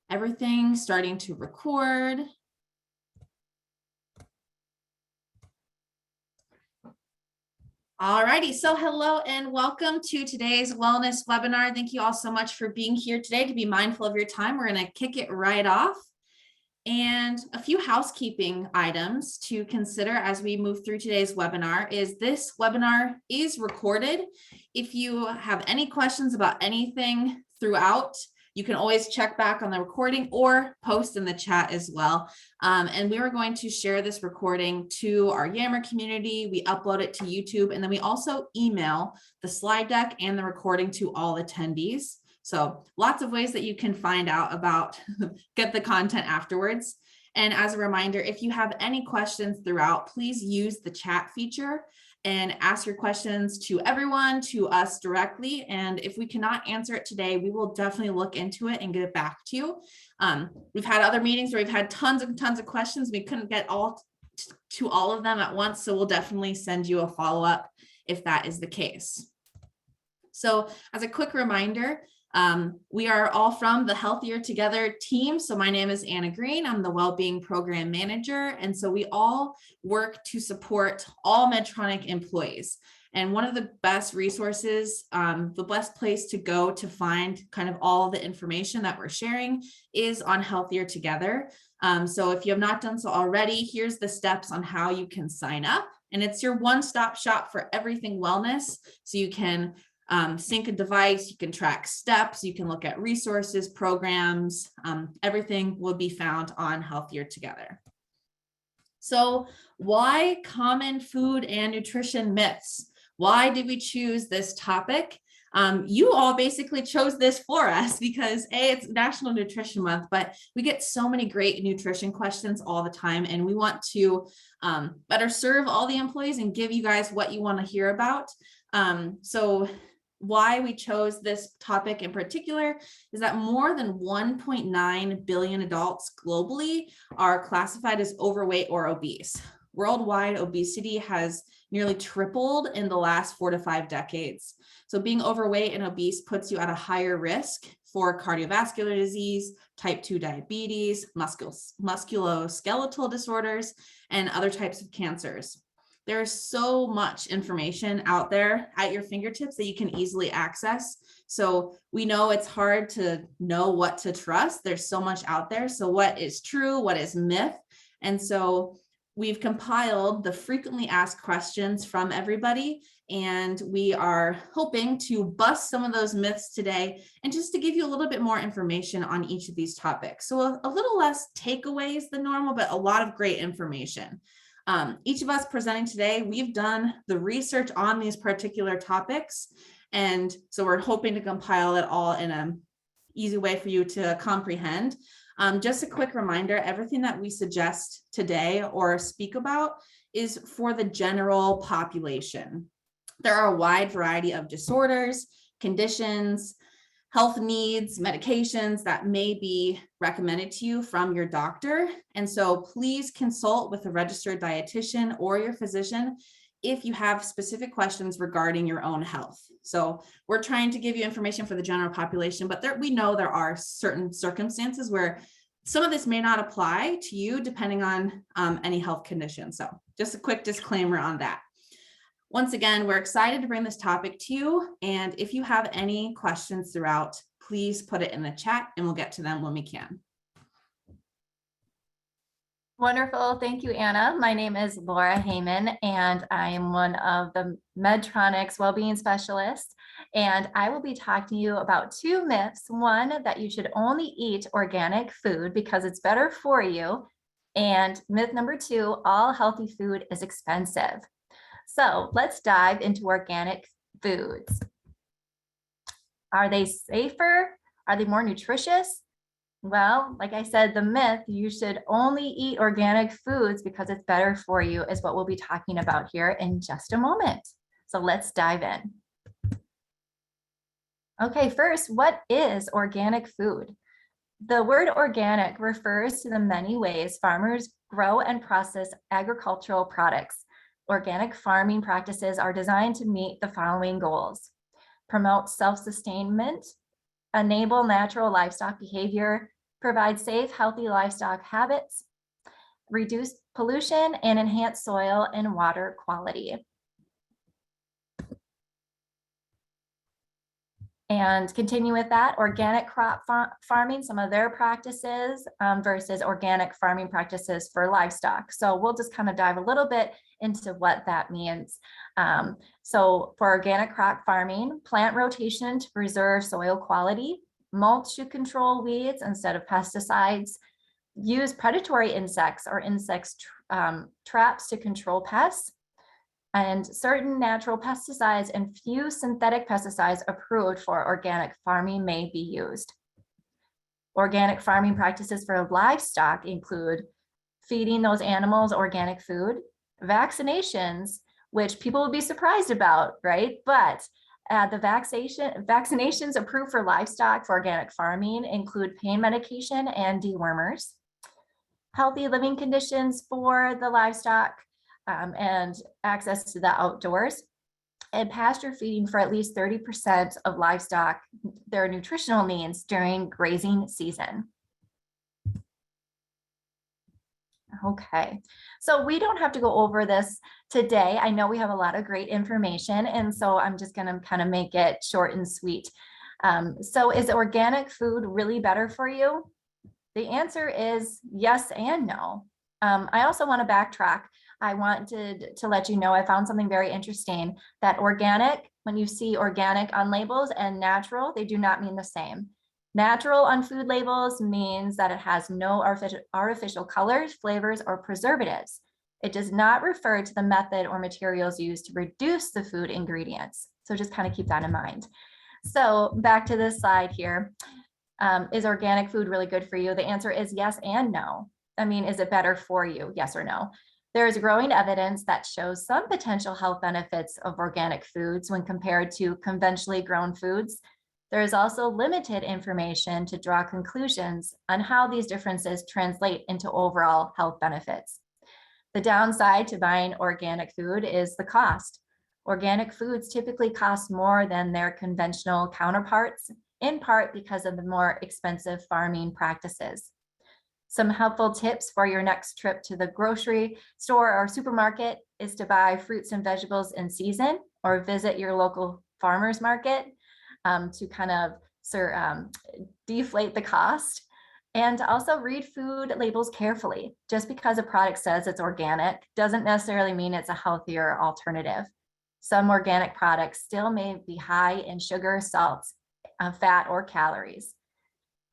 Everything starting to record. Alrighty, so hello and welcome to today's wellness webinar. Thank you all so much for being here today. To be mindful of your time, we're going to kick it right off. And a few housekeeping items to consider as we move through today's webinar is this webinar is recorded. If you have any questions about anything throughout, you can always check back on the recording or post in the chat as well. And we are going to share this recording to our Yammer community. We upload it to YouTube, and then we also email the slide deck and the recording to all attendees. So lots of ways that you can find out about, get the content afterwards. And as a reminder, if you have any questions throughout, please use the chat feature and ask your questions to everyone, to us directly. And if we cannot answer it today, we will definitely look into it and get it back to you. We've had other meetings where we've had tons of questions. We couldn't get to all of them at once. So we'll definitely send you a follow-up if that is the case. So as a quick reminder, we are all from the Healthier Together team. So my name is Anna Green. I'm the Wellbeing Program Manager. And so we all work to support all Medtronic employees. And one of the best resources, the best place to go to find kind of all the information that we're sharing is on Healthier Together. So if you have not done so already, here's the steps on how you can sign up. And it's your one-stop shop for everything wellness. So you can sync a device, you can track steps, you can look at resources, programs, everything will be found on Healthier Together. So why common food and nutrition myths? Why did we choose this topic? You all basically chose this for us because it's National Nutrition Month, but we get so many great nutrition questions all the time, and we want to better serve all the employees and give you guys what you want to hear about. So why we chose this topic in particular is that more than 1.9 billion adults globally are classified as overweight or obese. Worldwide, obesity has nearly tripled in the last 4 to 5 decades. So being overweight and obese puts you at a higher risk for cardiovascular disease, type 2 diabetes, musculoskeletal disorders, and other types of cancers. There's so much information out there at your fingertips that you can easily access. So we know it's hard to know what to trust. There's so much out there. So what is true? What is myth? And so we've compiled the frequently asked questions from everybody, and we are hoping to bust some of those myths today and just to give you a little bit more information on each of these topics. So a little less takeaways than normal, but a lot of great information. Each of us presenting today, we've done the research on these particular topics. And so we're hoping to compile it all in an easy way for you to comprehend. Just a quick reminder, everything that we suggest today or speak about is for the general population. There are a wide variety of disorders, conditions, health needs, medications that may be recommended to you from your doctor. And so please consult with a registered dietitian or your physician if you have specific questions regarding your own health. So we're trying to give you information for the general population, but we know there are certain circumstances where some of this may not apply to you depending on any health condition. So just a quick disclaimer on that. Once again, we're excited to bring this topic to you. And if you have any questions throughout, please put it in the chat and we'll get to them when we can. Wonderful. Thank you, Anna. My name is Laura Heyman, and I am one of the Medtronic's wellbeing specialists. And I will be talking to you about 2 myths. One, that you should only eat organic food because it's better for you. And myth number 2, all healthy food is expensive. So let's dive into organic foods. Are they safer? Are they more nutritious? Well, like I said, the myth, you should only eat organic foods because it's better for you, is what we'll be talking about here in just a moment. So let's dive in. Okay, first, what is organic food? The word organic refers to the many ways farmers grow and process agricultural products. Organic farming practices are designed to meet the following goals: promote self-sustainment, enable natural livestock behavior, provide safe, healthy livestock habits, reduce pollution, and enhance soil and water quality. And continue with that, organic crop farming, some of their practices versus organic farming practices for livestock. So we'll just kind of dive a little bit into what that means. So for organic crop farming, plant rotation to preserve soil quality, mulch to control weeds instead of pesticides, use predatory insects or traps to control pests, and certain natural pesticides and few synthetic pesticides approved for organic farming may be used. Organic farming practices for livestock include feeding those animals organic food, vaccinations, which people would be surprised about, right? But the vaccinations approved for livestock for organic farming include pain medication and dewormers, healthy living conditions for the livestock, and access to the outdoors, and pasture feeding for at least 30% of livestock, their nutritional needs during grazing season. Okay, so we don't have to go over this today. I know we have a lot of great information, and so I'm just going to kind of make it short and sweet. So is organic food really better for you? The answer is yes and no. I also want to backtrack. I wanted to let you know I found something very interesting, that organic, when you see organic on labels and natural, they do not mean the same. Natural on food labels means that it has no artificial colors, flavors, or preservatives. It does not refer to the method or materials used to reduce the food ingredients. So just kind of keep that in mind. So back to this slide here. Is organic food really good for you? The answer is yes and no. I mean, is it better for you? Yes or no? There is growing evidence that shows some potential health benefits of organic foods when compared to conventionally grown foods. There is also limited information to draw conclusions on how these differences translate into overall health benefits. The downside to buying organic food is the cost. Organic foods typically cost more than their conventional counterparts, in part because of the more expensive farming practices. Some helpful tips for your next trip to the grocery store or supermarket is to buy fruits and vegetables in season, or visit your local farmer's market to kind of deflate the cost. And also read food labels carefully. Just because a product says it's organic doesn't necessarily mean it's a healthier alternative. Some organic products still may be high in sugar, salt, fat, or calories.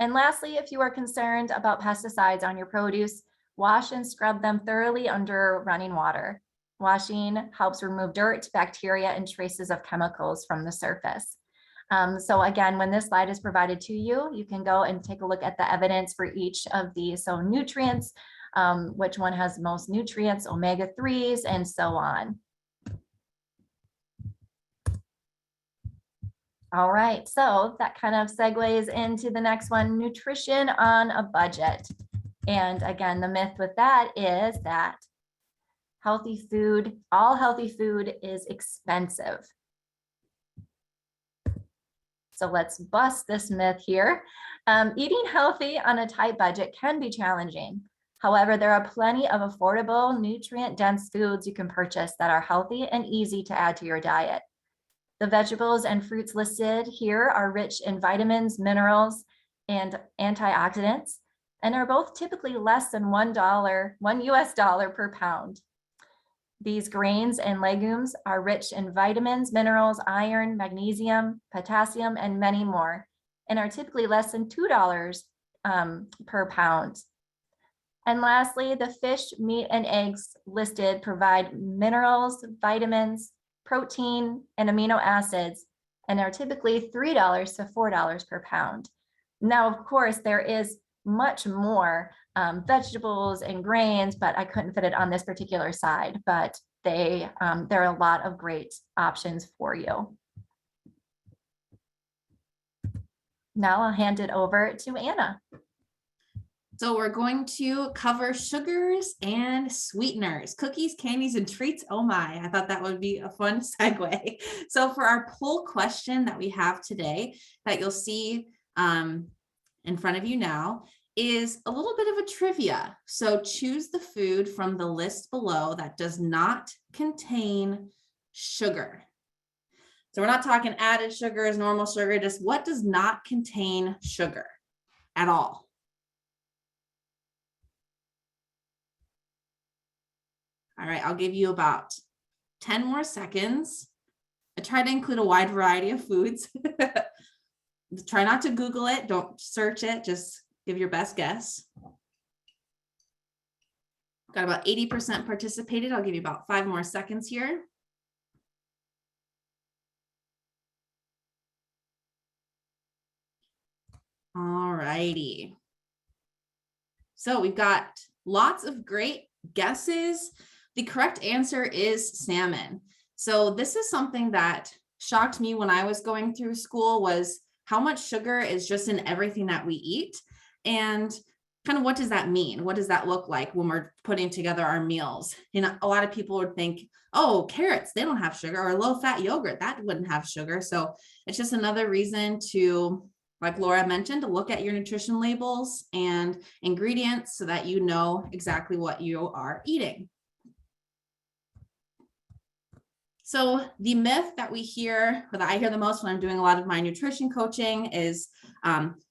And lastly, if you are concerned about pesticides on your produce, wash and scrub them thoroughly under running water. Washing helps remove dirt, bacteria, and traces of chemicals from the surface. So again, when this slide is provided to you, you can go and take a look at the evidence for each of these. So nutrients, which one has most nutrients, omega-3s, and so on. All right, so that kind of segues into the next one, nutrition on a budget. And again, the myth with that is that healthy food, all healthy food is expensive. So let's bust this myth here. Eating healthy on a tight budget can be challenging. However, there are plenty of affordable, nutrient-dense foods you can purchase that are healthy and easy to add to your diet. The vegetables and fruits listed here are rich in vitamins, minerals, and antioxidants, and are both typically less than $1 US per pound. These grains and legumes are rich in vitamins, minerals, iron, magnesium, potassium, and many more, and are typically less than $2 per pound. And lastly, the fish, meat, and eggs listed provide minerals, vitamins, protein, and amino acids, and are typically $3 to $4 per pound. Now, of course, there is much more vegetables and grains, but I couldn't fit it on this particular side, but there are a lot of great options for you. Now I'll hand it over to Anna. So we're going to cover sugars and sweeteners, cookies, candies, and treats. Oh my, I thought that would be a fun segue. So for our poll question that we have today that you'll see in front of you now, is a little bit of a trivia. So choose the food from the list below that does not contain sugar. So we're not talking added sugars, normal sugar, just what does not contain sugar at all. All right, I'll give you about 10 more seconds. I try to include a wide variety of foods. Try not to Google it. Don't search it. Just give your best guess. Got about 80% participated. I'll give you about 5 more seconds here. All righty. So we've got lots of great guesses. The correct answer is salmon. So this is something that shocked me when I was going through school, was how much sugar is just in everything that we eat. And kind of what does that mean? What does that look like when we're putting together our meals? You know, a lot of people would think, oh, carrots, they don't have sugar, or low fat yogurt, that wouldn't have sugar. So it's just another reason to, like Laura mentioned, to look at your nutrition labels and ingredients so that you know exactly what you are eating. So the myth that we hear, or that I hear the most when I'm doing a lot of my nutrition coaching, is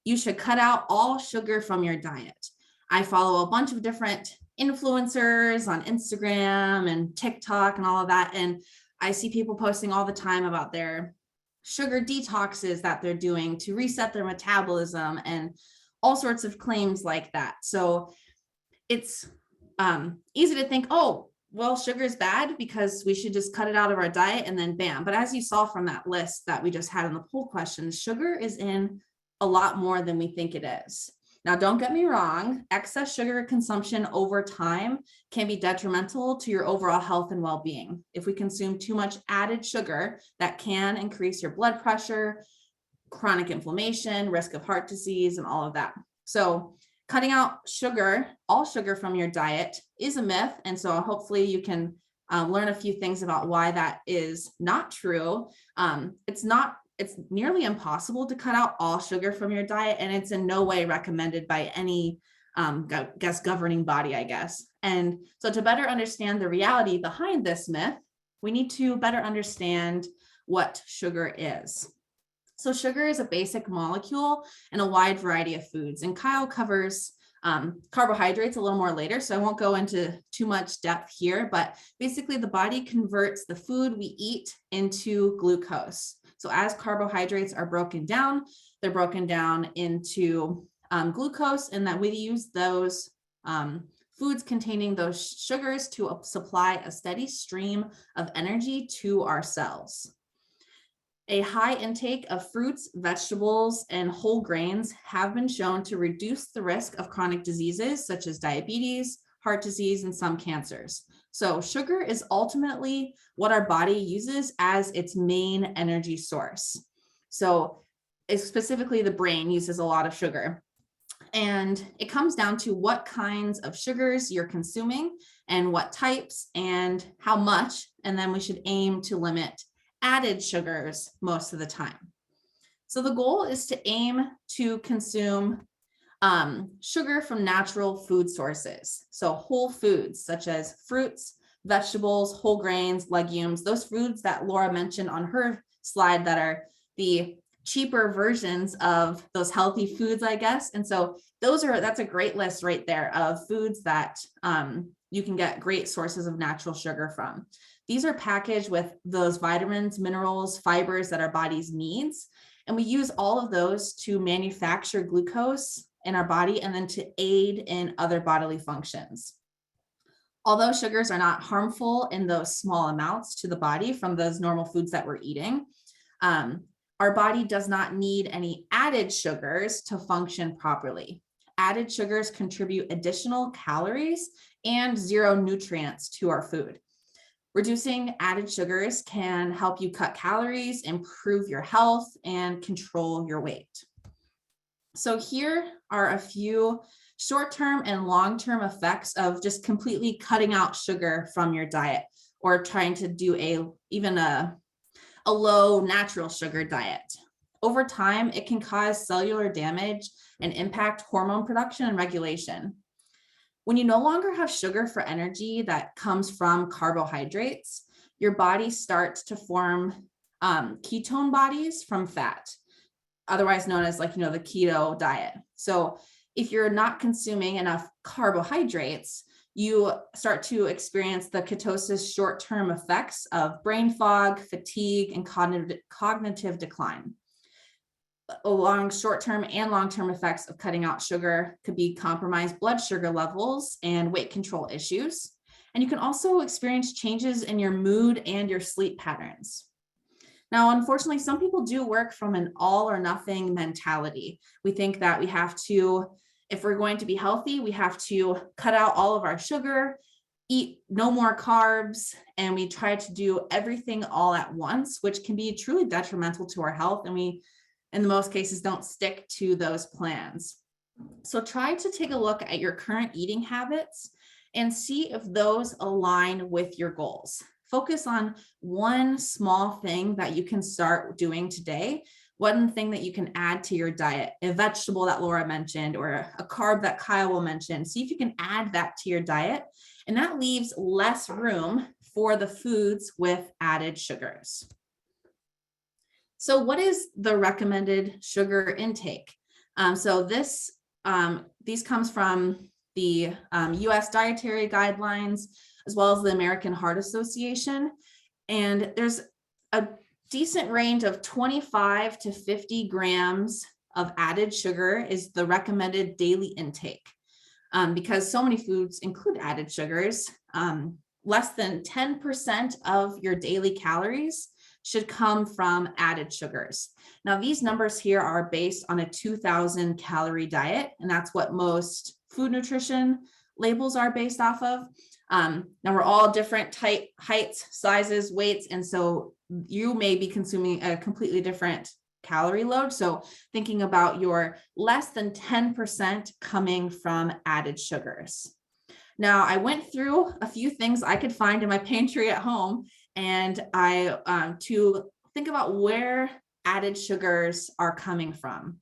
you should cut out all sugar from your diet. I follow a bunch of different influencers on Instagram and TikTok and all of that, and I see people posting all the time about their sugar detoxes that they're doing to reset their metabolism and all sorts of claims like that. So it's easy to think, oh, well, sugar is bad because we should just cut it out of our diet and then bam. But as you saw from that list that we just had in the poll question, sugar is in a lot more than we think it is. Now, don't get me wrong, excess sugar consumption over time can be detrimental to your overall health and well-being. If we consume too much added sugar, that can increase your blood pressure, chronic inflammation, risk of heart disease, and all of that. So cutting out sugar, all sugar from your diet, is a myth. And so hopefully you can learn a few things about why that is not true. It's nearly impossible to cut out all sugar from your diet, and it's in no way recommended by any governing body, I guess. And so to better understand the reality behind this myth, we need to better understand what sugar is. So sugar is a basic molecule in a wide variety of foods, and Kyle covers carbohydrates a little more later, so I won't go into too much depth here, but basically the body converts the food we eat into glucose. So as carbohydrates are broken down, they're broken down into glucose, and that we use those foods containing those sugars to supply a steady stream of energy to our cells. A high intake of fruits, vegetables, and whole grains have been shown to reduce the risk of chronic diseases such as diabetes, heart disease, and some cancers. So sugar is ultimately what our body uses as its main energy source. So specifically the brain uses a lot of sugar. And it comes down to what kinds of sugars you're consuming and what types and how much, and then we should aim to limit added sugars most of the time. So the goal is to aim to consume sugar from natural food sources. So whole foods such as fruits, vegetables, whole grains, legumes, those foods that Laura mentioned on her slide that are the cheaper versions of those healthy foods, I guess. And so that's a great list right there of foods that you can get great sources of natural sugar from. These are packaged with those vitamins, minerals, fibers that our bodies needs. And we use all of those to manufacture glucose in our body and then to aid in other bodily functions. Although sugars are not harmful in those small amounts to the body from those normal foods that we're eating, our body does not need any added sugars to function properly. Added sugars contribute additional calories and zero nutrients to our food. Reducing added sugars can help you cut calories, improve your health, and control your weight. So here are a few short-term and long-term effects of just completely cutting out sugar from your diet or trying to do even a low natural sugar diet. over time, it can cause cellular damage and impact hormone production and regulation. When you no longer have sugar for energy that comes from carbohydrates, your body starts to form ketone bodies from fat, otherwise known as the keto diet. So if you're not consuming enough carbohydrates, you start to experience the ketosis short-term effects of brain fog, fatigue, and cognitive decline. Along short-term and long-term effects of cutting out sugar could be compromised blood sugar levels and weight control issues. And you can also experience changes in your mood and your sleep patterns. Now, unfortunately, some people do work from an all or nothing mentality. We think that we have to, if we're going to be healthy, we have to cut out all of our sugar, eat no more carbs, and we try to do everything all at once, which can be truly detrimental to our health. And we, in the most cases, don't stick to those plans. So try to take a look at your current eating habits and see if those align with your goals. Focus on one small thing that you can start doing today, one thing that you can add to your diet, a vegetable that Laura mentioned, or a carb that Kyle will mention. See if you can add that to your diet, and that leaves less room for the foods with added sugars. So what is the recommended sugar intake? These comes from the US dietary guidelines, as well as the American Heart Association. And there's a decent range of 25 to 50 grams of added sugar is the recommended daily intake. Because so many foods include added sugars, less than 10% of your daily calories should come from added sugars. Now, these numbers here are based on a 2,000 calorie diet, and that's what most food nutrition labels are based off of. Now, we're all different heights, sizes, weights, and so you may be consuming a completely different calorie load. So thinking about your less than 10% coming from added sugars. Now, I went through a few things I could find in my pantry at home, and to think about where added sugars are coming from.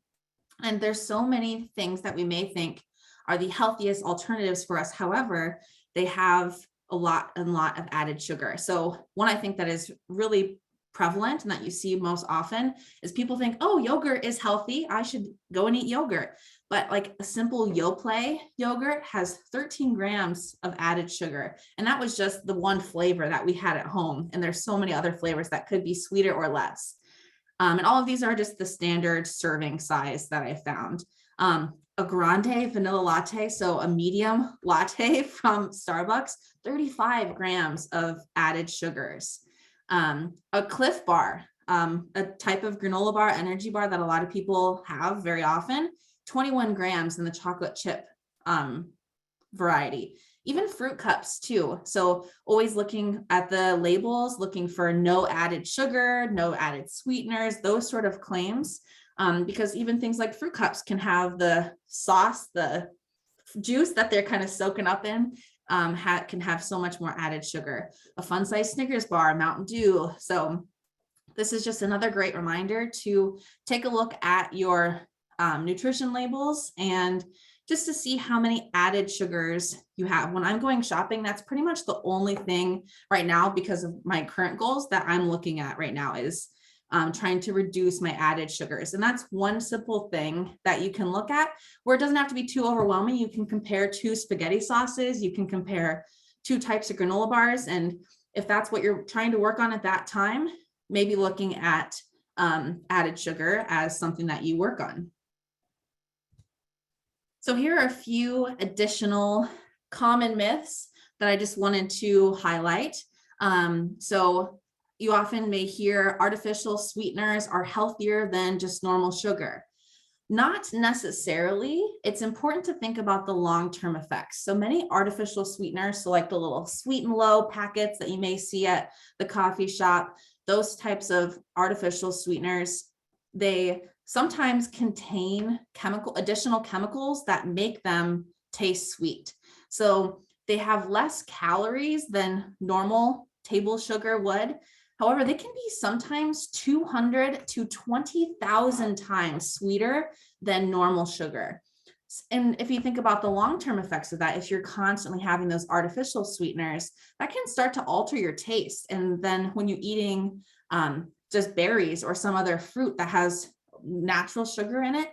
And there's so many things that we may think are the healthiest alternatives for us. However, they have a lot of added sugar. So one I think that is really prevalent and that you see most often is people think, oh, yogurt is healthy, I should go and eat yogurt. But like a simple Yoplait yogurt has 13 grams of added sugar. And that was just the one flavor that we had at home. And there's so many other flavors that could be sweeter or less. And all of these are just the standard serving size that I found. A grande vanilla latte, so a medium latte from Starbucks, 35 grams of added sugars. A Cliff Bar, a type of granola bar, energy bar that a lot of people have very often, 21 grams in the chocolate chip variety. Even fruit cups too. So always looking at the labels, looking for no added sugar, no added sweeteners, those sort of claims. Because even things like fruit cups can have the sauce, the juice that they're kind of soaking up in, can have so much more added sugar. A fun size Snickers bar, Mountain Dew. So this is just another great reminder to take a look at your nutrition labels and just to see how many added sugars you have. When I'm going shopping, that's pretty much the only thing right now, because of my current goals, that I'm looking at right now is trying to reduce my added sugars. And that's one simple thing that you can look at where it doesn't have to be too overwhelming. You can compare 2 spaghetti sauces, you can compare 2 types of granola bars. And if that's what you're trying to work on at that time, maybe looking at added sugar as something that you work on. So here are a few additional common myths that I just wanted to highlight. So you often may hear artificial sweeteners are healthier than just normal sugar. Not necessarily. It's important to think about the long-term effects. So many artificial sweeteners, so like the little Sweet and Low packets that you may see at the coffee shop, those types of artificial sweeteners, they sometimes contain additional chemicals that make them taste sweet. So they have less calories than normal table sugar would. However, they can be sometimes 200 to 20,000 times sweeter than normal sugar. And if you think about the long-term effects of that, if you're constantly having those artificial sweeteners, that can start to alter your taste. And then when you're eating just berries or some other fruit that has natural sugar in it,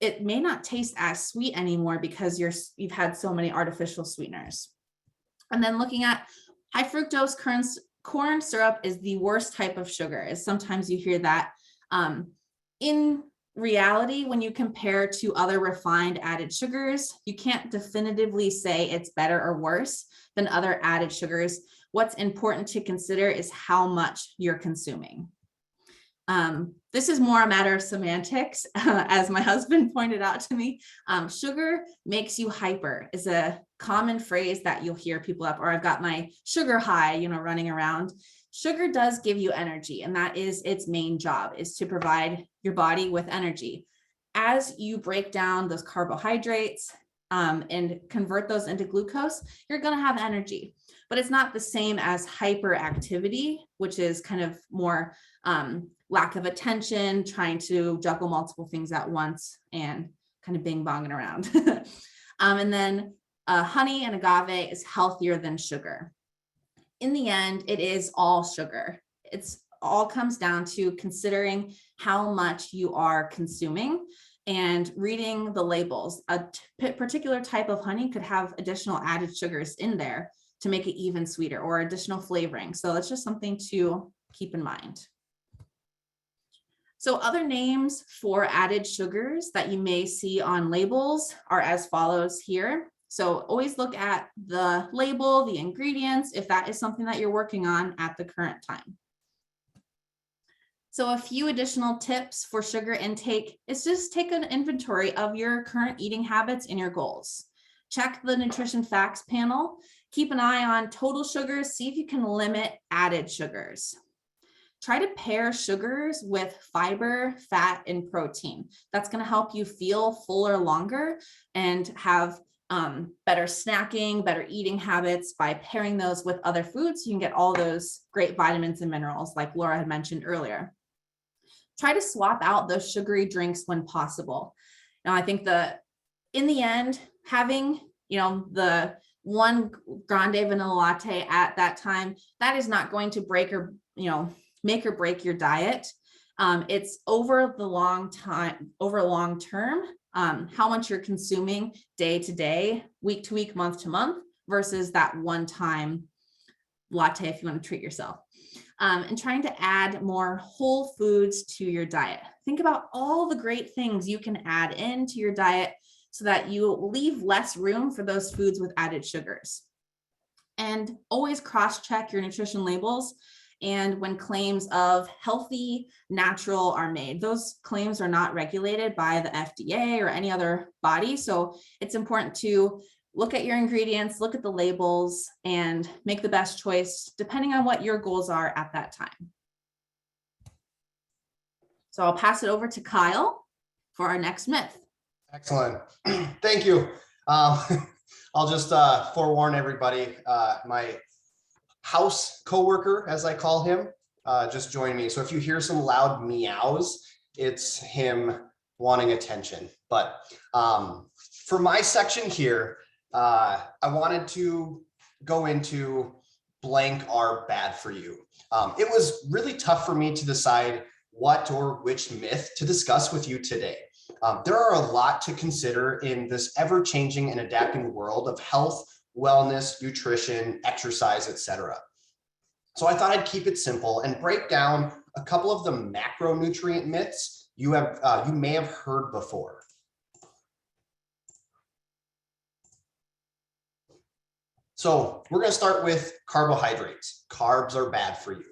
it may not taste as sweet anymore because you've had so many artificial sweeteners. And then looking at high fructose corn syrup is the worst type of sugar, is sometimes you hear that. In reality, when you compare to other refined added sugars, you can't definitively say it's better or worse than other added sugars. What's important to consider is how much you're consuming. This is more a matter of semantics, as my husband pointed out to me. Sugar makes you hyper is a common phrase that you'll hear people up, or I've got my sugar high, running around. Sugar does give you energy, and that is its main job, is to provide your body with energy. As you break down those carbohydrates and convert those into glucose, you're going to have energy, but it's not the same as hyperactivity, which is kind of more lack of attention, trying to juggle multiple things at once and kind of bing bonging around. And then honey and agave is healthier than sugar. In the end, it is all sugar. It's all comes down to considering how much you are consuming and reading the labels. A particular type of honey could have additional added sugars in there to make it even sweeter, or additional flavoring. So that's just something to keep in mind. So other names for added sugars that you may see on labels are as follows here. So always look at the label, the ingredients, if that is something that you're working on at the current time. So a few additional tips for sugar intake is just take an inventory of your current eating habits and your goals. Check the nutrition facts panel. Keep an eye on total sugars. See if you can limit added sugars. Try to pair sugars with fiber, fat, and protein. That's going to help you feel fuller longer and have better snacking, better eating habits by pairing those with other foods. You can get all those great vitamins and minerals like Laura had mentioned earlier. Try to swap out those sugary drinks when possible. Now, I think in the end, having, the one grande vanilla latte at that time, that is not going to make or break your diet. It's over the long term, how much you're consuming day to day, week to week, month to month, versus that one time latte if you want to treat yourself. And trying to add more whole foods to your diet. Think about all the great things you can add into your diet so that you leave less room for those foods with added sugars. And always cross-check your nutrition labels. And when claims of healthy, natural are made, those claims are not regulated by the FDA or any other body. So it's important to look at your ingredients, look at the labels, and make the best choice depending on what your goals are at that time. So I'll pass it over to Kyle for our next myth. Excellent. Thank you. I'll just forewarn everybody, my house coworker, as I call him, just joined me. So if you hear some loud meows, it's him wanting attention. But for my section here, I wanted to go into blank are bad for you. It was really tough for me to decide what or which myth to discuss with you today. There are a lot to consider in this ever-changing and adapting world of health, wellness, nutrition, exercise, etc. So I thought I'd keep it simple and break down a couple of the macronutrient myths you may have heard before. So we're going to start with carbohydrates. Carbs are bad for you.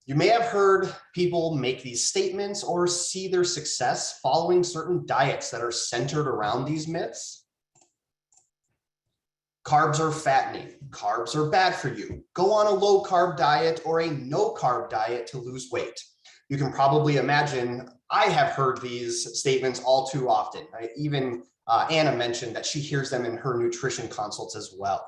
You may have heard people make these statements or see their success following certain diets that are centered around these myths. Carbs are fattening. Carbs are bad for you. Go on a low carb diet or a no carb diet to lose weight. You can probably imagine I have heard these statements all too often. Right? Even Anna mentioned that she hears them in her nutrition consults as well.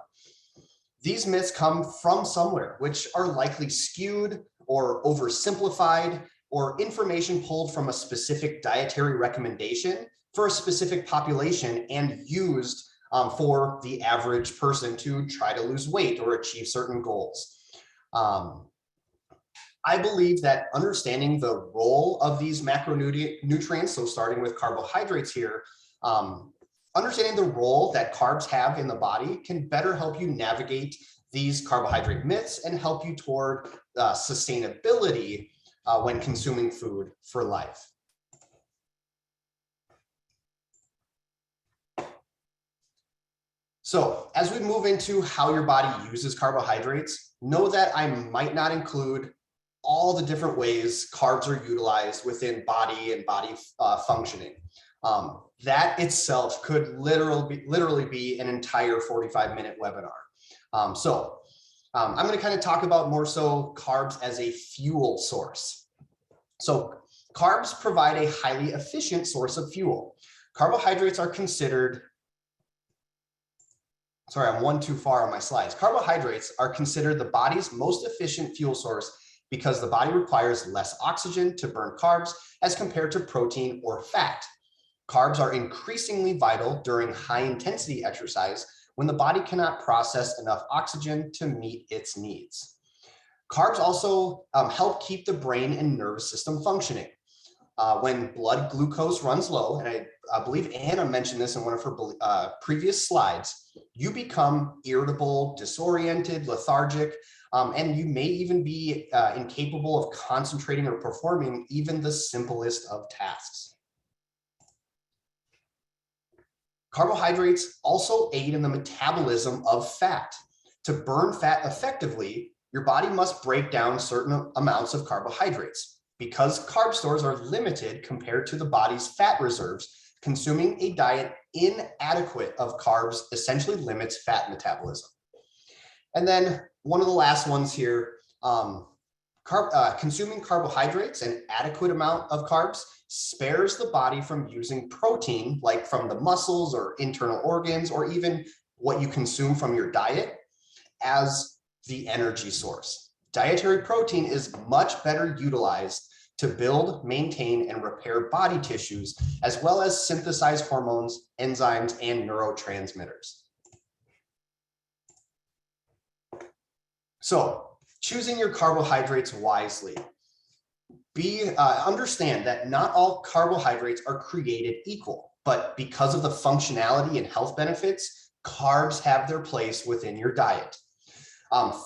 These myths come from somewhere, which are likely skewed or oversimplified, or information pulled from a specific dietary recommendation for a specific population and used for the average person to try to lose weight or achieve certain goals. I believe that understanding the role of these macronutrients, so starting with carbohydrates here, understanding the role that carbs have in the body can better help you navigate these carbohydrate myths and help you toward sustainability when consuming food for life. So as we move into how your body uses carbohydrates, know that I might not include all the different ways carbs are utilized within body and body functioning. That itself could literally be an entire 45-minute webinar. So I'm going to kind of talk about more so carbs as a fuel source. So carbs provide a highly efficient source of fuel. Carbohydrates are considered, sorry, I'm one too far on my slides. Carbohydrates are considered the body's most efficient fuel source because the body requires less oxygen to burn carbs as compared to protein or fat. Carbs are increasingly vital during high intensity exercise when the body cannot process enough oxygen to meet its needs. Carbs also help keep the brain and nervous system functioning. When blood glucose runs low, and I believe Anna mentioned this in one of her previous slides, you become irritable, disoriented, lethargic, and you may even be incapable of concentrating or performing even the simplest of tasks. Carbohydrates also aid in the metabolism of fat. To burn fat effectively, your body must break down certain amounts of carbohydrates. Because carb stores are limited compared to the body's fat reserves, consuming a diet inadequate of carbs essentially limits fat metabolism. And then one of the last ones here, consuming carbohydrates, an adequate amount of carbs, spares the body from using protein, like from the muscles or internal organs, or even what you consume from your diet, as the energy source. Dietary protein is much better utilized to build, maintain, and repair body tissues, as well as synthesize hormones, enzymes, and neurotransmitters. So, choosing your carbohydrates wisely. Understand that not all carbohydrates are created equal, but because of the functionality and health benefits, carbs have their place within your diet.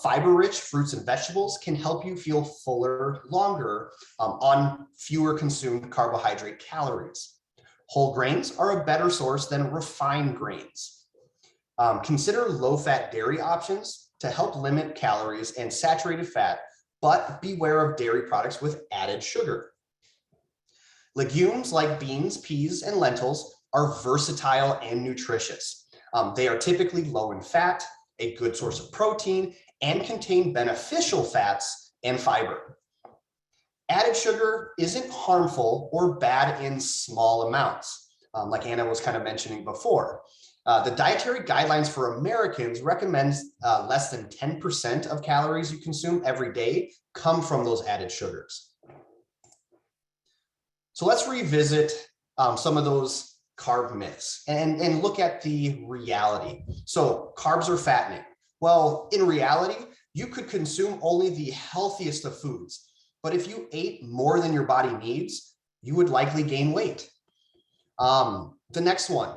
Fiber-rich fruits and vegetables can help you feel fuller longer on fewer consumed carbohydrate calories. Whole grains are a better source than refined grains. Consider low-fat dairy options to help limit calories and saturated fat, but beware of dairy products with added sugar. Legumes like beans, peas, and lentils are versatile and nutritious. They are typically low in fat, a good source of protein, and contain beneficial fats and fiber. Added sugar isn't harmful or bad in small amounts, like Anna was kind of mentioning before. The dietary guidelines for Americans recommends less than 10% of calories you consume every day come from those added sugars. So let's revisit some of those carb myths and look at the reality. So carbs are fattening. Well, in reality, you could consume only the healthiest of foods, but if you ate more than your body needs, you would likely gain weight. The next one,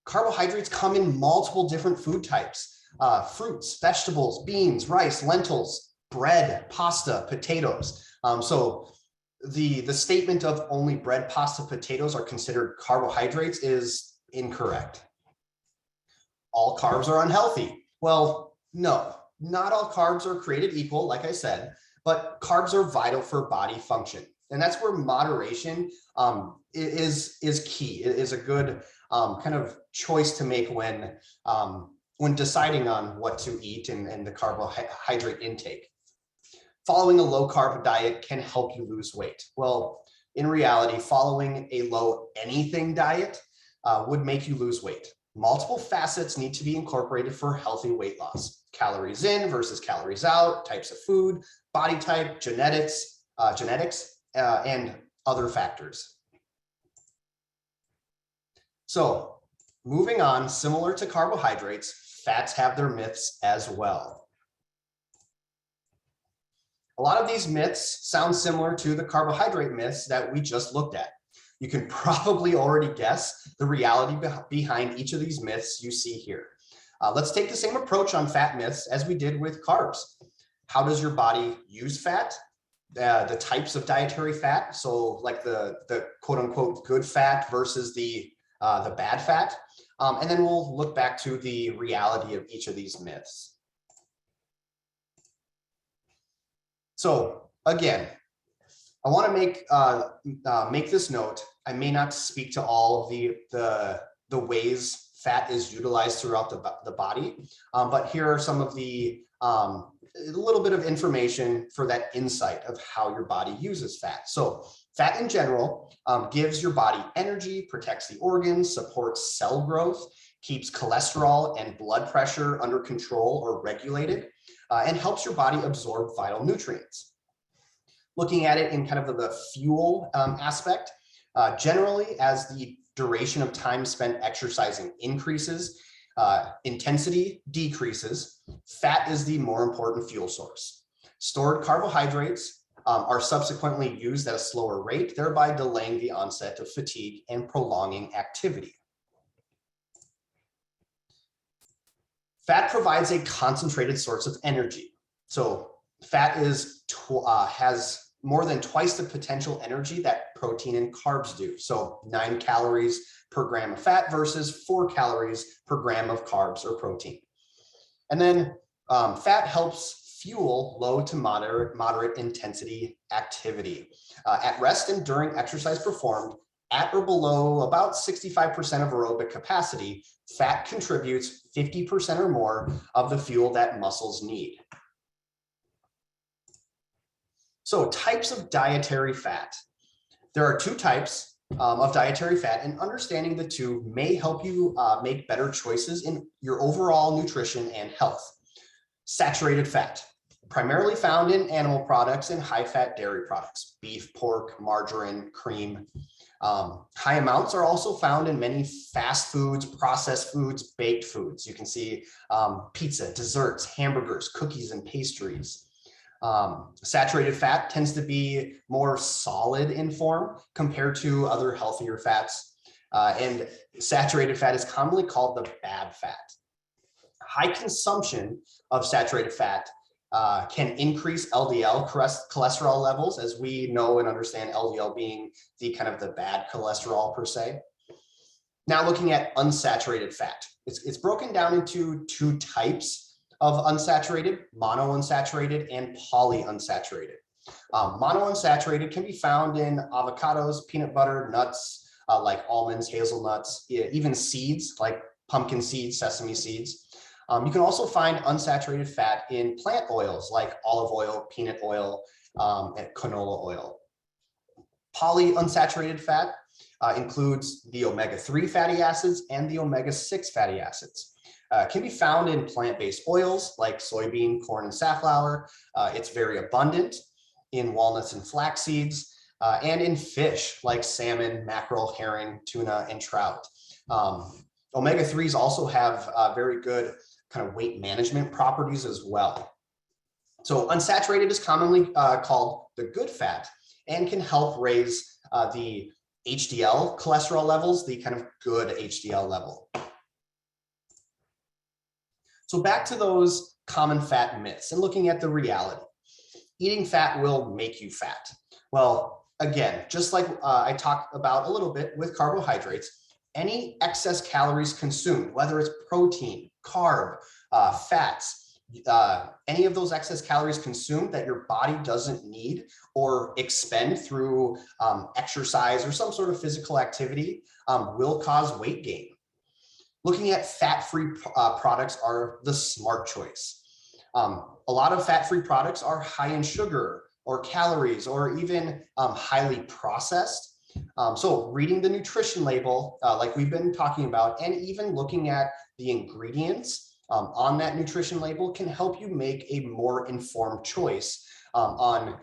carbohydrates come in multiple different food types, fruits, vegetables, beans, rice, lentils, bread, pasta, potatoes. So the statement of only bread, pasta, potatoes are considered carbohydrates is incorrect. All carbs are unhealthy. Well, no, not all carbs are created equal, like I said, but carbs are vital for body function. And that's where moderation is key. It is a good kind of choice to make when deciding on what to eat and the carbohydrate intake. Following a low carb diet can help you lose weight. Well, in reality, following a low anything diet would make you lose weight. Multiple facets need to be incorporated for healthy weight loss. Calories in versus calories out, types of food, body type, genetics, and other factors. So moving on, similar to carbohydrates, fats have their myths as well. A lot of these myths sound similar to the carbohydrate myths that we just looked at. You can probably already guess the reality behind each of these myths you see here. Let's take the same approach on fat myths as we did with carbs. How does your body use fat? The types of dietary fat, so like the quote unquote good fat versus the bad fat. And then we'll look back to the reality of each of these myths. So again, I want to make this note. I may not speak to all of the ways fat is utilized throughout the body, but here are some of the a little bit of information for that insight of how your body uses fat. So fat in general gives your body energy, protects the organs, supports cell growth, keeps cholesterol and blood pressure under control or regulated, and helps your body absorb vital nutrients. Looking at it in kind of the fuel aspect, generally as the duration of time spent exercising increases, intensity decreases, fat is the more important fuel source. Stored carbohydrates are subsequently used at a slower rate, thereby delaying the onset of fatigue and prolonging activity. Fat provides a concentrated source of energy. So fat has more than twice the potential energy that protein and carbs do. So 9 calories per gram of fat versus 4 calories per gram of carbs or protein. And then fat helps fuel low to moderate intensity activity. At rest and during exercise performed at or below about 65% of aerobic capacity, fat contributes 50% or more of the fuel that muscles need. So types of dietary fat. There are 2 types of dietary fat, and understanding the 2 may help you make better choices in your overall nutrition and health. Saturated fat, primarily found in animal products and high-fat dairy products, beef, pork, margarine, cream. High amounts are also found in many fast foods, processed foods, baked foods. You can see pizza, desserts, hamburgers, cookies, and pastries. Saturated fat tends to be more solid in form compared to other healthier fats. And saturated fat is commonly called the bad fat. High consumption of saturated fat can increase LDL cholesterol levels, as we know and understand LDL being the kind of the bad cholesterol per se. Now looking at unsaturated fat, it's broken down into 2 types of unsaturated: monounsaturated and polyunsaturated. Monounsaturated can be found in avocados, peanut butter, nuts like almonds, hazelnuts, even seeds like pumpkin seeds, sesame seeds. You can also find unsaturated fat in plant oils like olive oil, peanut oil, and canola oil. Polyunsaturated fat includes the omega-3 fatty acids and the omega-6 fatty acids. Can be found in plant-based oils like soybean, corn, and safflower. It's very abundant in walnuts and flax seeds, and in fish like salmon, mackerel, herring, tuna, and trout. Omega-3s also have very good kind of weight management properties as well. So unsaturated is commonly called the good fat and can help raise the HDL cholesterol levels, the kind of good HDL level. So back to those common fat myths and looking at the reality. Eating fat will make you fat. Well, again, just like I talked about a little bit with carbohydrates, any excess calories consumed, whether it's protein, carb, fats, any of those excess calories consumed that your body doesn't need or expend through exercise or some sort of physical activity will cause weight gain. Looking at fat-free products are the smart choice. A lot of fat-free products are high in sugar or calories or even highly processed. So reading the nutrition label, like we've been talking about, and even looking at the ingredients on that nutrition label can help you make a more informed choice on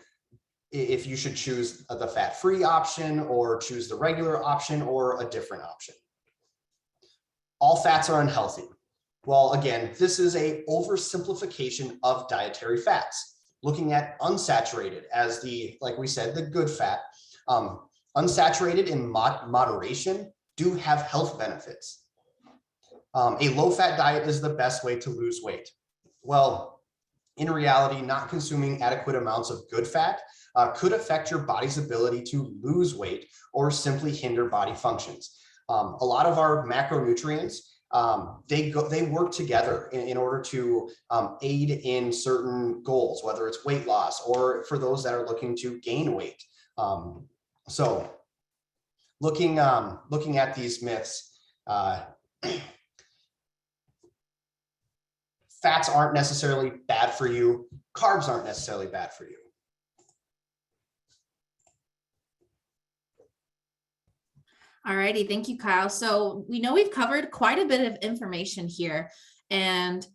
if you should choose the fat-free option or choose the regular option or a different option. All fats are unhealthy. Well, again, this is a oversimplification of dietary fats, looking at unsaturated as the, like we said, the good fat. Unsaturated in moderation do have health benefits. A low-fat diet is the best way to lose weight. Well, in reality, not consuming adequate amounts of good fat could affect your body's ability to lose weight or simply hinder body functions. A lot of our macronutrients, they work together in order to aid in certain goals, whether it's weight loss or for those that are looking to gain weight. So looking at these myths, fats aren't necessarily bad for you. Carbs aren't necessarily bad for you. All righty, thank you, Kyle. So we know we've covered quite a bit of information here, and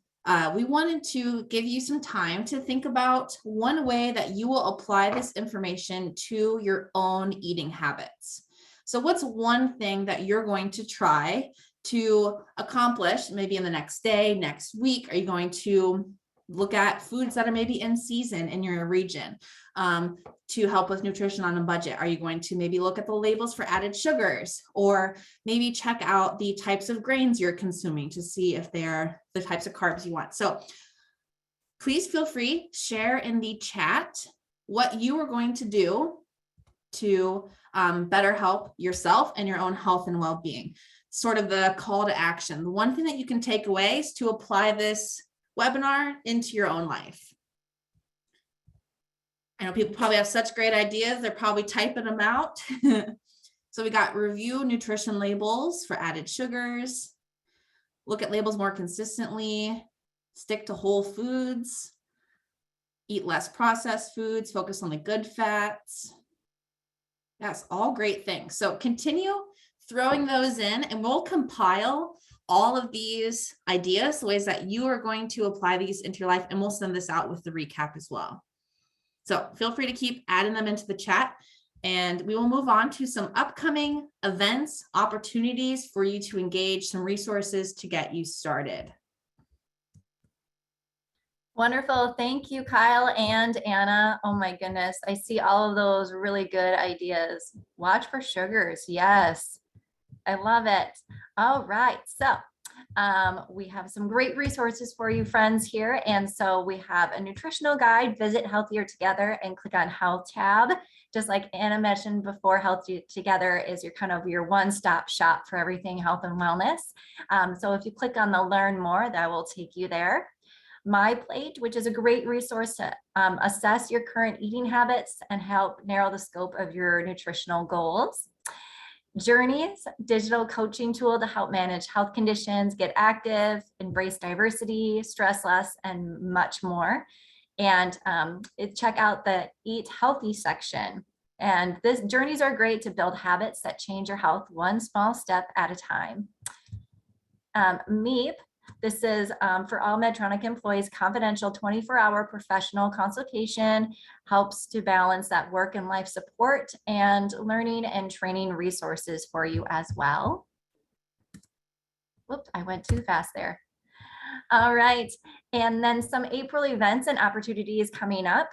we wanted to give you some time to think about one way that you will apply this information to your own eating habits. So what's one thing that you're going to try to accomplish maybe in the next day, next week? Are you going to look at foods that are maybe in season in your region to help with nutrition on a budget? Are you going to maybe look at the labels for added sugars, or maybe check out the types of grains you're consuming to see if they're the types of carbs you want? So please feel free, share in the chat what you are going to do to better help yourself and your own health and well-being. Sort of the call to action. The one thing that you can take away is to apply this webinar into your own life. I know people probably have such great ideas. They're probably typing them out. So we got review nutrition labels for added sugars, look at labels more consistently, stick to whole foods, eat less processed foods, focus on the good fats. That's all great things. So continue throwing those in, and we'll compile all of these ideas, the ways that you are going to apply these into your life, and we'll send this out with the recap as well. So feel free to keep adding them into the chat, and we will move on to some upcoming events, opportunities for you to engage, some resources to get you started. Wonderful. Thank you, Kyle and Anna. Oh my goodness. I see all of those really good ideas. Watch for sugars. Yes. I love it. All right. So we have some great resources for you friends here. And so we have a nutritional guide, Visit Healthier Together, and click on Health tab. Just like Anna mentioned before, Health Together is your kind of your one-stop shop for everything health and wellness. So if you click on the Learn More, that will take you there. My Plate, which is a great resource to assess your current eating habits and help narrow the scope of your nutritional goals. Journeys, digital coaching tool to help manage health conditions, get active, embrace diversity, stress less, and much more. And check out the Eat Healthy section. And this journeys are great to build habits that change your health one small step at a time. MEEP. This is for all Medtronic employees, confidential 24-hour professional consultation, helps to balance that work and life support, and learning and training resources for you as well. Whoops, I went too fast there. All right, and then some April events and opportunities coming up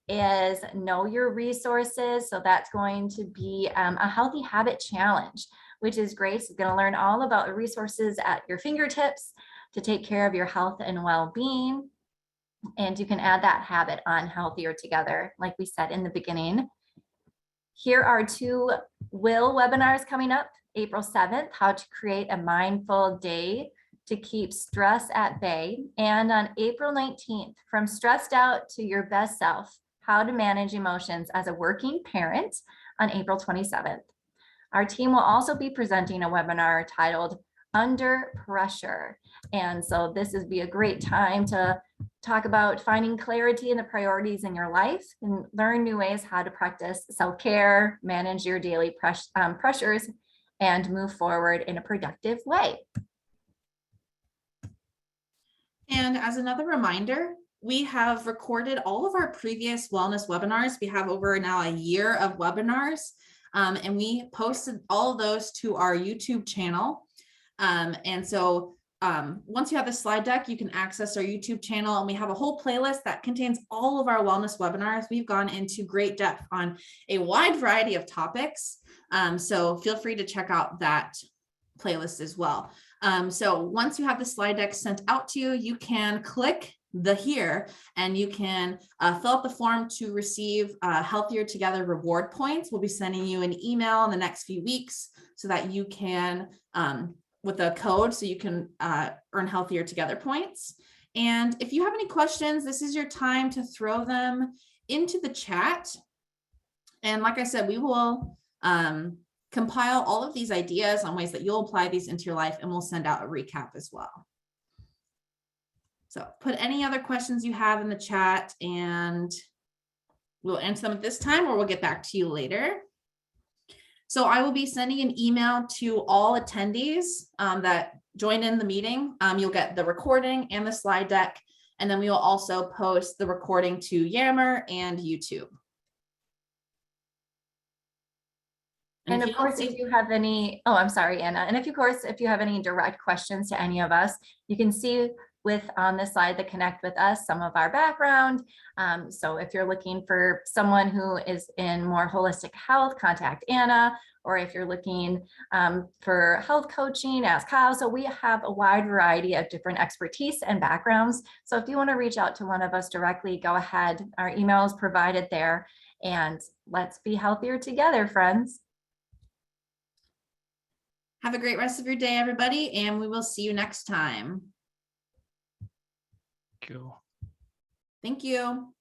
is Know Your Resources. So that's going to be a healthy habit challenge, which is great. So you're going to learn all about the resources at your fingertips to take care of your health and well-being. And you can add that habit on Healthier Together, like we said in the beginning. Here are 2 Will webinars coming up. April 7th, how to create a mindful day to keep stress at bay. And on April 19th, from stressed out to your best self, how to manage emotions as a working parent on April 27th. Our team will also be presenting a webinar titled Under Pressure. And so this would be a great time to talk about finding clarity in the priorities in your life and learn new ways how to practice self-care, manage your daily pressures, and move forward in a productive way. And as another reminder, we have recorded all of our previous wellness webinars. We have over now a year of webinars, and we posted all of those to our YouTube channel. And so once you have the slide deck, you can access our YouTube channel, and we have a whole playlist that contains all of our wellness webinars. We've gone into great depth on a wide variety of topics. So feel free to check out that playlist as well. So once you have the slide deck sent out to you, you can click the here and you can fill out the form to receive Healthier Together reward points. We'll be sending you an email in the next few weeks so that you can, with a code, so you can earn Healthier Together points. And if you have any questions, this is your time to throw them into the chat. And like I said, we will compile all of these ideas on ways that you'll apply these into your life, and we'll send out a recap as well. So put any other questions you have in the chat and we'll answer them at this time, or we'll get back to you later. So I will be sending an email to all attendees that join in the meeting. You'll get the recording and the slide deck, and then we will also post the recording to Yammer and YouTube. And of course, if you have any, oh, I'm sorry, Anna. And if you have any direct questions to any of us, you can see on the slide that connect with us some of our background. So if you're looking for someone who is in more holistic health, contact Anna. Or if you're looking for health coaching, ask Kyle. So we have a wide variety of different expertise and backgrounds. So if you want to reach out to one of us directly, go ahead. Our email is provided there. And let's be healthier together, friends. Have a great rest of your day, everybody, and we will see you next time. Thank you. Thank you.